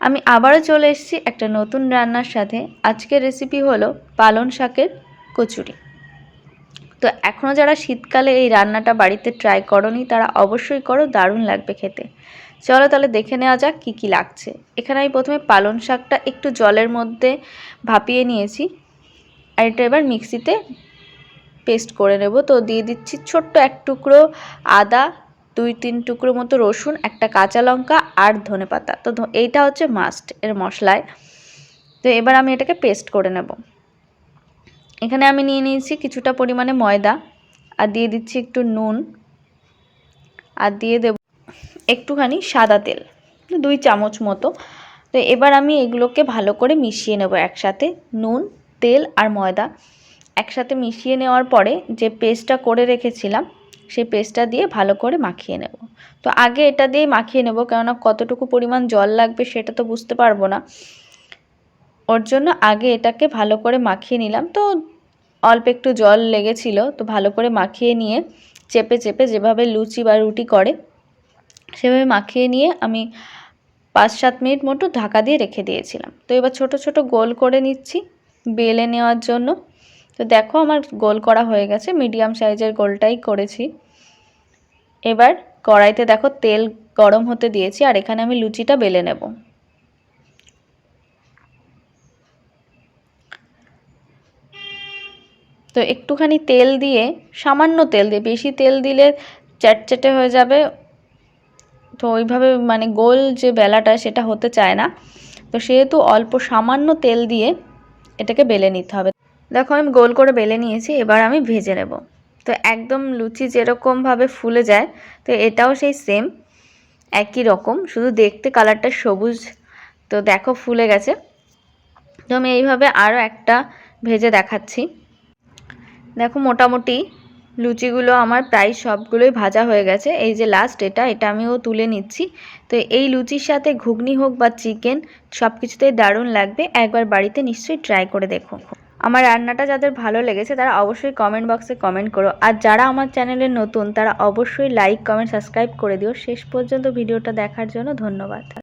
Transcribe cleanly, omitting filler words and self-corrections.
আমি আবারও চলে এসেছি একটা নতুন রান্নার সাথে। আজকের রেসিপি হলো পালং শাকের কচুরি। তো এখনও যারা শীতকালে এই রান্নাটা বাড়িতে ট্রাই করোনি তারা অবশ্যই করো, দারুণ লাগবে খেতে। চলো তাহলে দেখে নেওয়া যাক কী কী লাগছে। এখানে আমি প্রথমে পালং শাকটা একটু জলের মধ্যে ভাপিয়ে নিয়েছি, আর এটা এবার মিক্সিতে পেস্ট করে নেব। তো দিয়ে দিচ্ছি ছোট্ট এক টুকরো আদা, 2-3 টুকরো মতো রসুন, একটা কাঁচা লঙ্কা আর ধনেপাতা। তো এইটা হচ্ছে মাস্ট এর মশলায়। তো এবার আমি এটাকে পেস্ট করে নেব। এখানে আমি নিয়ে নিয়েছি কিছুটা পরিমাণে ময়দা, আর দিয়ে দিচ্ছি একটু নুন, আর দিয়ে দেব একটুখানি সাদা তেল, 2 চামচ মতো। তো এবার আমি এগুলোকে ভালো করে মিশিয়ে নেব একসাথে। নুন, তেল আর ময়দা একসাথে মিশিয়ে নেওয়ার পরে যে পেস্টটা করে রেখেছিলাম সেই পেস্টটা দিয়ে ভালো করে মাখিয়ে নেব। তো আগে এটা দিয়ে মাখিয়ে নেব, কেননা কতটুকু পরিমাণ জল লাগবে সেটা তো বুঝতে পারবো না, ওর জন্য আগে এটাকে ভালো করে মাখিয়ে নিলাম। তো অল্প একটু জল লেগেছিল, তো ভালো করে মাখিয়ে নিয়ে চেপে চেপে যেভাবে লুচি বা রুটি করে সেভাবে মাখিয়ে নিয়ে আমি 5-7 মিনিট মতো ঢাকা দিয়ে রেখে দিয়েছিলাম। তো এবার ছোট ছোট গোল করে নিচ্ছি বেলে নেওয়ার জন্য। তো দেখো আমার গোল করা হয়ে গেছে, মিডিয়াম সাইজের গোলটাই করেছি। এবার কড়াইতে দেখো তেল গরম হতে দিয়েছি, আর এখানে আমি লুচিটা বেলে নেব। তো একটুখানি তেল দিয়ে, সামান্য তেল দিয়ে, বেশি তেল দিলে চ্যাটচ্যাটে হয়ে যাবে, তো ওইভাবে মানে গোল যে বেলাটা সেটা হতে চায় না। তো সেহেতু অল্প সামান্য তেল দিয়ে এটাকে বেলে নিতে হবে। দেখো আমি গোল করে বেলে নিয়েছি, এবার আমি ভেজে নেব। তো একদম লুচি যেরকমভাবে ফুলে যায়, তো এটাও সেই সেম একই রকম, শুধু দেখতে কালারটা সবুজ। তো দেখো ফুলে গেছে। তো আমি এইভাবে আরও একটা ভেজে দেখাচ্ছি। দেখো মোটামুটি লুচিগুলো আমার প্রায় সবগুলোই ভাজা হয়ে গেছে। এই যে লাস্ট এটা আমিও তুলে নিচ্ছি। তো এই লুচির সাথে ঘুগনি হোক বা চিকেন, সব কিছুতেই দারুণ লাগবে। একবার বাড়িতে নিশ্চয়ই ট্রাই করে দেখো। আমার রান্নাটা যাদের ভালো লেগেছে তারা অবশ্যই কমেন্ট বক্সে কমেন্ট করো, আর যারা আমার চ্যানেলে নতুন তারা অবশ্যই লাইক, কমেন্ট, সাবস্ক্রাইব করে দিও। শেষ পর্যন্ত ভিডিওটা দেখার জন্য ধন্যবাদ।